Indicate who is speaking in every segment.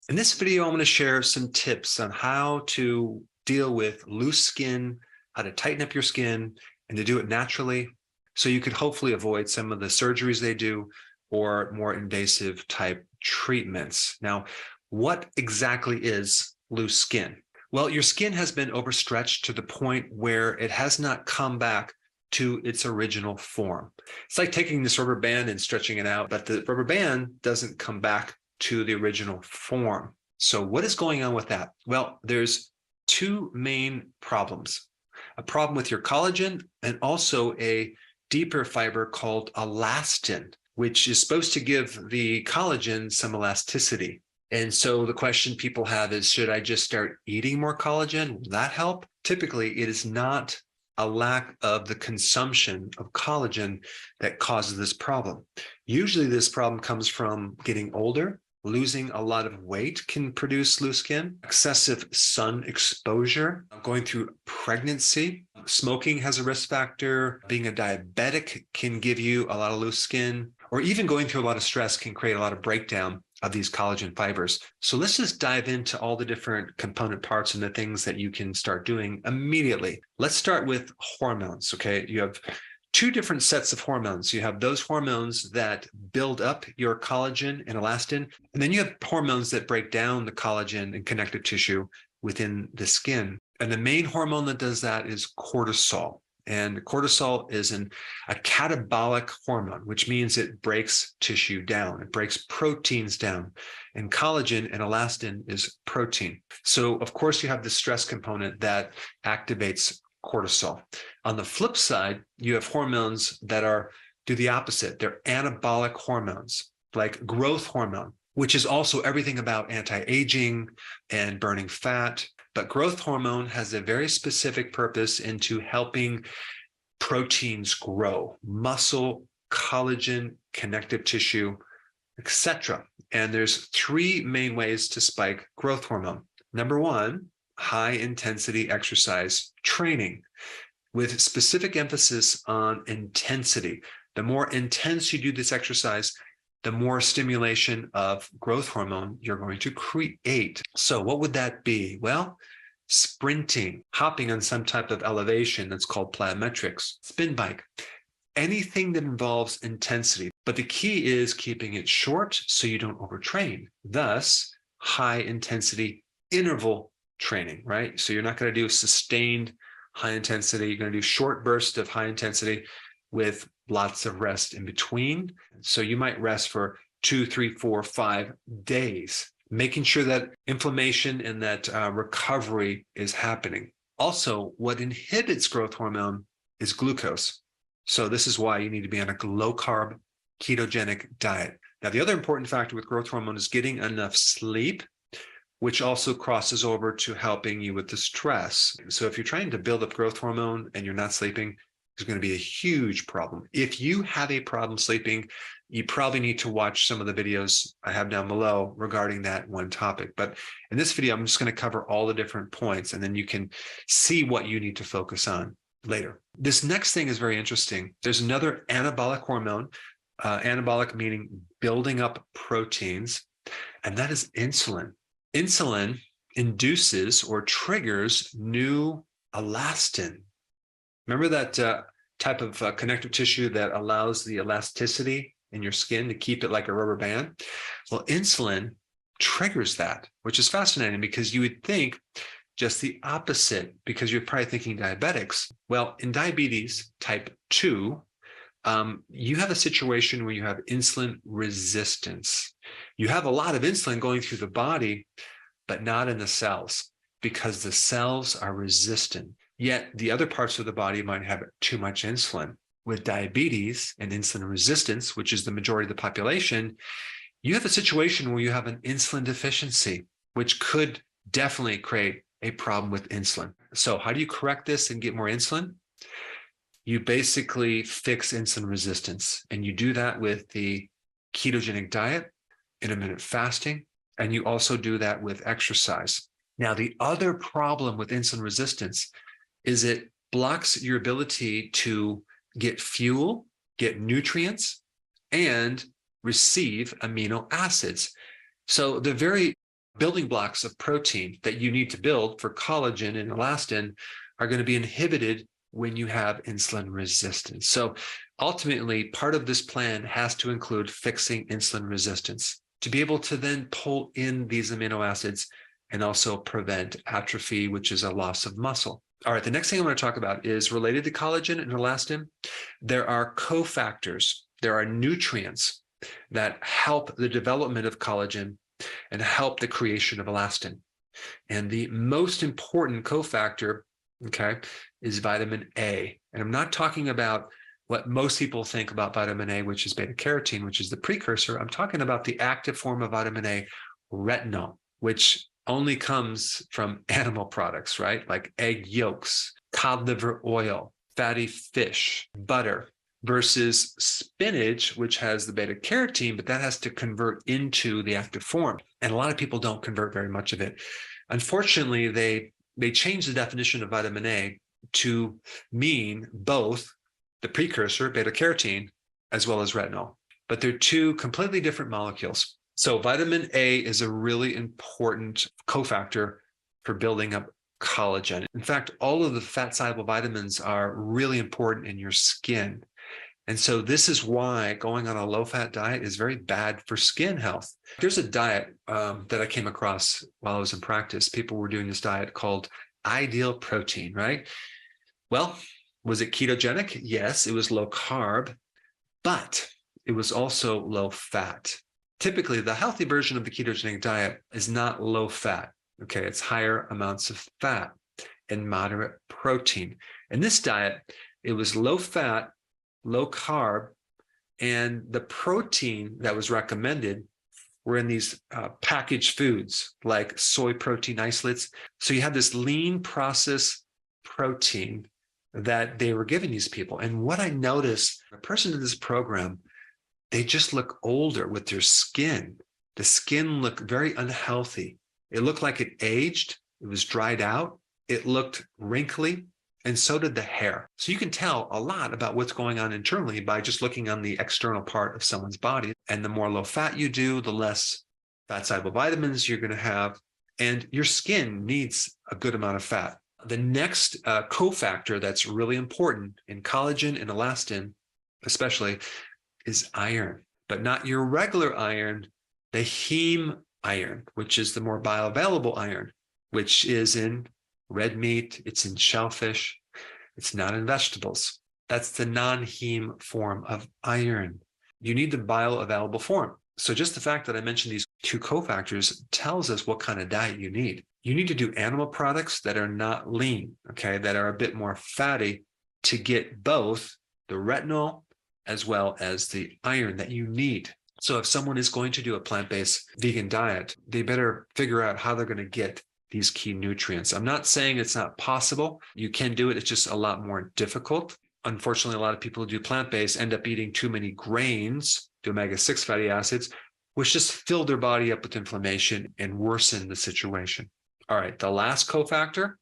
Speaker 1: In this video, I'm going to share some tips on how to deal with loose skin, how to tighten up your skin, and to do it naturally so you could hopefully avoid some of the surgeries they do or more invasive type treatments. Now, what exactly is loose skin? Well, your skin has been overstretched to the point where it has not come back to its original form. It's like taking this rubber band and stretching it out, but the rubber band doesn't come back to the original form. So what is going on with that? Well, there's two main problems. A problem with your collagen and also a deeper fiber called elastin, which is supposed to give the collagen some elasticity. And so the question people have is, should I just start eating more collagen? Will that help? Typically, it is not a lack of the consumption of collagen that causes this problem. Usually this problem comes from getting older. Losing a lot of weight can produce loose skin. Excessive sun exposure, going through pregnancy, smoking has a risk factor. Being a diabetic can give you a lot of loose skin, or even going through a lot of stress can create a lot of breakdown of these collagen fibers. So let's just dive into all the different component parts and the things that you can start doing immediately. Let's start with hormones, okay? You have two different sets of hormones. You have those hormones that build up your collagen and elastin, and then you have hormones that break down the collagen and connective tissue within the skin. And the main hormone that does that is cortisol. And cortisol is a catabolic hormone, which means it breaks tissue down. It breaks proteins down. And collagen and elastin is protein. So, of course, you have the stress component that activates cortisol. On the flip side, you have hormones that do the opposite. They're anabolic hormones, like growth hormone, which is also everything about anti-aging and burning fat. But growth hormone has a very specific purpose into helping proteins grow, muscle, collagen, connective tissue, etc. And there's three main ways to spike growth hormone. Number one, high intensity exercise training with specific emphasis on intensity. The more intense you do this exercise, the more stimulation of growth hormone you're going to create. So what would that be? Well, sprinting, hopping on some type of elevation that's called plyometrics, spin bike, anything that involves intensity. But the key is keeping it short so you don't overtrain. Thus, high intensity interval training, right? So you're not going to do sustained high intensity. You're going to do short bursts of high intensity with lots of rest in between. So you might rest for 2, 3, 4, 5 days, making sure that inflammation and that recovery is happening. Also, what inhibits growth hormone is glucose. So this is why you need to be on a low carb, ketogenic diet. Now, the other important factor with growth hormone is getting enough sleep, which also crosses over to helping you with the stress. So if you're trying to build up growth hormone and you're not sleeping, there's going to be a huge problem. If you have a problem sleeping, you probably need to watch some of the videos I have down below regarding that one topic. But in this video, I'm just going to cover all the different points, and then you can see what you need to focus on later. This next thing is very interesting. There's another anabolic hormone, anabolic meaning building up proteins, and that is insulin. Insulin induces or triggers new elastin. Remember that type of connective tissue that allows the elasticity in your skin to keep it like a rubber band? Well, insulin triggers that, which is fascinating because you would think just the opposite, because you're probably thinking diabetics. Well, in diabetes type 2, you have a situation where you have insulin resistance. You have a lot of insulin going through the body, but not in the cells, because the cells are resistant. Yet the other parts of the body might have too much insulin. With diabetes and insulin resistance, which is the majority of the population, you have a situation where you have an insulin deficiency, which could definitely create a problem with insulin. So how do you correct this and get more insulin? You basically fix insulin resistance, and you do that with the ketogenic diet, intermittent fasting, and you also do that with exercise. Now, the other problem with insulin resistance is it blocks your ability to get fuel, get nutrients, and receive amino acids. So the very building blocks of protein that you need to build for collagen and elastin are going to be inhibited when you have insulin resistance. So ultimately, part of this plan has to include fixing insulin resistance to be able to then pull in these amino acids and also prevent atrophy, which is a loss of muscle. All right, the next thing I want to talk about is related to collagen and elastin. There are cofactors, there are nutrients that help the development of collagen and help the creation of elastin. And the most important cofactor, okay, is vitamin A. And I'm not talking about what most people think about vitamin A, which is beta carotene, which is the precursor. I'm talking about the active form of vitamin A, retinol, which only comes from animal products, right? Like egg yolks, cod liver oil, fatty fish, butter, versus spinach, which has the beta carotene, but that has to convert into the active form. And a lot of people don't convert very much of it. Unfortunately, they changed the definition of vitamin A to mean both the precursor, beta carotene, as well as retinol. But they're two completely different molecules. So vitamin A is a really important cofactor for building up collagen. In fact, all of the fat-soluble vitamins are really important in your skin. And so this is why going on a low-fat diet is very bad for skin health. There's a diet that I came across while I was in practice. People were doing this diet called ideal protein, right? Well, was it ketogenic? Yes, it was low carb, but it was also low fat. Typically, the healthy version of the ketogenic diet is not low fat. Okay, it's higher amounts of fat and moderate protein. In this diet, it was low fat, low carb, and the protein that was recommended were in these packaged foods like soy protein isolates. So you have this lean processed protein that they were giving these people. And what I noticed, a person in this program, they just look older with their skin. The skin looked very unhealthy. It looked like it aged. It was dried out. It looked wrinkly. And so did the hair. So you can tell a lot about what's going on internally by just looking on the external part of someone's body. And the more low fat you do, the less fat-soluble vitamins you're going to have. And your skin needs a good amount of fat. The next cofactor that's really important in collagen and elastin, especially, is iron, but not your regular iron, the heme iron, which is the more bioavailable iron, which is in red meat, it's in shellfish, it's not in vegetables. That's the non-heme form of iron. You need the bioavailable form. So just the fact that I mentioned these two cofactors tells us what kind of diet you need. You need to do animal products that are not lean, okay, that are a bit more fatty to get both the retinol as well as the iron that you need. So if someone is going to do a plant-based vegan diet, they better figure out how they're going to get these key nutrients. I'm not saying it's not possible. You can do it. It's just a lot more difficult. Unfortunately, a lot of people who do plant-based end up eating too many grains, the omega-6 fatty acids, which just fill their body up with inflammation and worsen the situation. All right, the last cofactor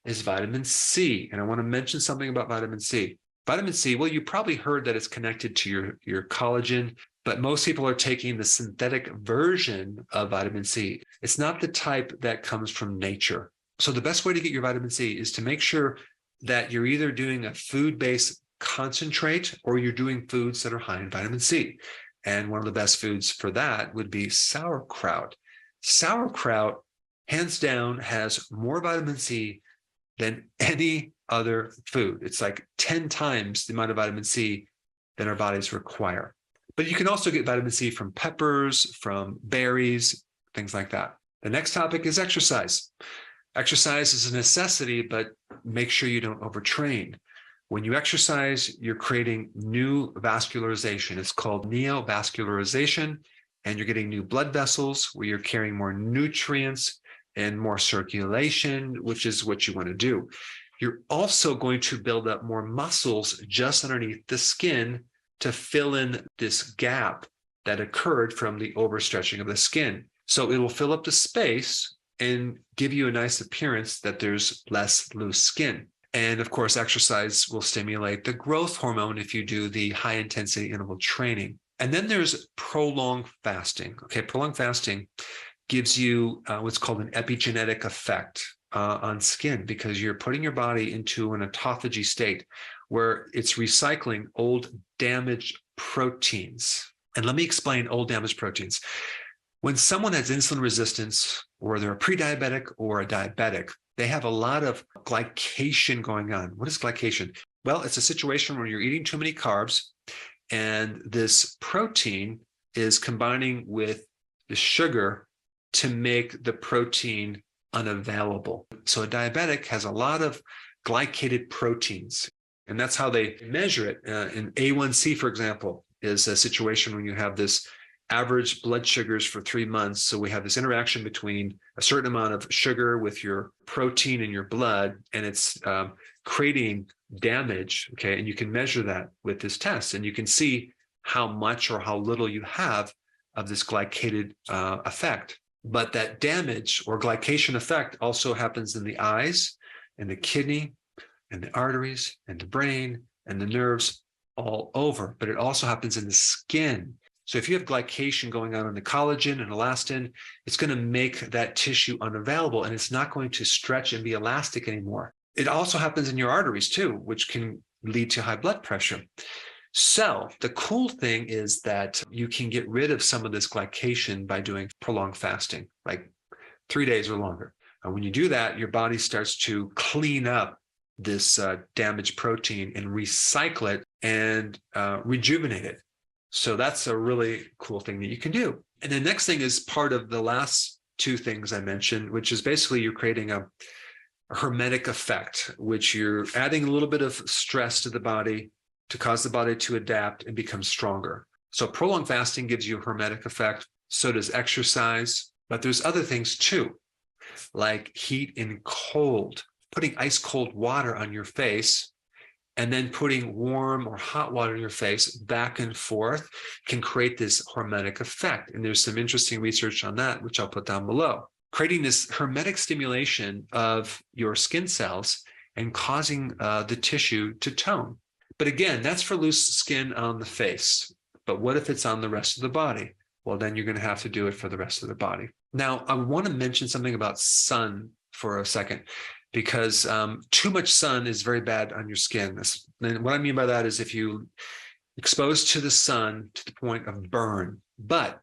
Speaker 1: is vitamin C. And I want to mention something about vitamin C. Vitamin C, well, you probably heard that it's connected to your collagen, but most people are taking the synthetic version of vitamin C. It's not the type that comes from nature. So the best way to get your vitamin C is to make sure that you're either doing a food-based concentrate or you're doing foods that are high in vitamin C. And one of the best foods for that would be sauerkraut. Sauerkraut, hands down, has more vitamin C than any other food. It's like 10 times the amount of vitamin C than our bodies require. But you can also get vitamin C from peppers, from berries, things like that. The next topic is exercise. Exercise is a necessity, but make sure you don't overtrain. When you exercise, you're creating new vascularization. It's called neovascularization, and you're getting new blood vessels where you're carrying more nutrients and more circulation, which is what you want to do. You're also going to build up more muscles just underneath the skin to fill in this gap that occurred from the overstretching of the skin. So it will fill up the space and give you a nice appearance that there's less loose skin. And of course, exercise will stimulate the growth hormone if you do the high intensity interval training. And then there's prolonged fasting. Okay, prolonged fasting gives you what's called an epigenetic effect on skin, because you're putting your body into an autophagy state where it's recycling old damaged proteins. And let me explain old damaged proteins. When someone has insulin resistance, or they're a pre-diabetic or a diabetic, they have a lot of glycation going on. What is glycation? Well, it's a situation where you're eating too many carbs, and this protein is combining with the sugar to make the protein unavailable. So a diabetic has a lot of glycated proteins, and that's how they measure it. In A1C, for example, is a situation when you have this average blood sugars for 3 months. So we have this interaction between a certain amount of sugar with your protein in your blood, and it's creating damage, okay? And you can measure that with this test, and you can see how much or how little you have of this glycated effect. But that damage or glycation effect also happens in the eyes, and the kidney, and the arteries, and the brain, and the nerves all over. But it also happens in the skin. So if you have glycation going on in the collagen and elastin, it's going to make that tissue unavailable, and it's not going to stretch and be elastic anymore. It also happens in your arteries too, which can lead to high blood pressure. So the cool thing is that you can get rid of some of this glycation by doing prolonged fasting, like 3 days or longer. And when you do that, your body starts to clean up this damaged protein and recycle it and rejuvenate it. So that's a really cool thing that you can do. And the next thing is part of the last two things I mentioned, which is basically you're creating a hermetic effect, which you're adding a little bit of stress to the body to cause the body to adapt and become stronger. So prolonged fasting gives you a hermetic effect. So does exercise, but there's other things too, like heat and cold. Putting ice cold water on your face and then putting warm or hot water on your face back and forth can create this hermetic effect. And there's some interesting research on that, which I'll put down below. Creating this hermetic stimulation of your skin cells and causing the tissue to tone. But again, that's for loose skin on the face. But what if it's on the rest of the body? Well, then you're going to have to do it for the rest of the body. Now, I want to mention something about sun for a second, because too much sun is very bad on your skin. And what I mean by that is if you exposed to the sun to the point of burn, but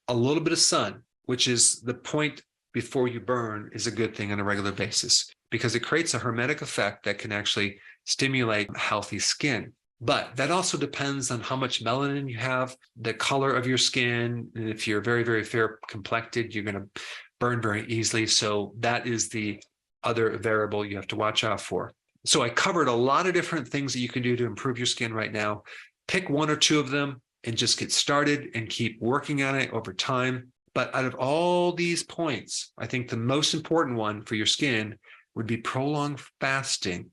Speaker 1: a little bit of sun, which is the point before you burn, is a good thing on a regular basis, because it creates a hermetic effect that can actually stimulate healthy skin. But that also depends on how much melanin you have, the color of your skin. And if you're very, very fair complected, you're going to burn very easily. So that is the other variable you have to watch out for. So I covered a lot of different things that you can do to improve your skin right now. Pick one or two of them and just get started and keep working on it over time. But out of all these points, I think the most important one for your skin would be prolonged fasting.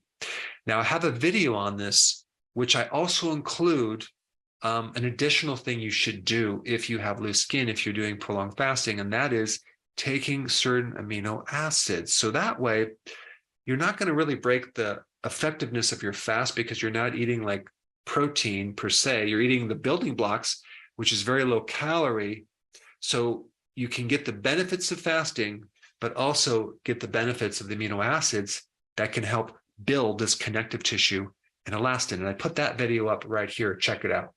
Speaker 1: Now, I have a video on this, which I also include an additional thing you should do if you have loose skin, if you're doing prolonged fasting, and that is taking certain amino acids. So that way, you're not going to really break the effectiveness of your fast, because you're not eating like protein per se. You're eating the building blocks, which is very low calorie. So you can get the benefits of fasting, but also get the benefits of the amino acids that can help build this connective tissue and elastin. And I put that video up right here. Check it out.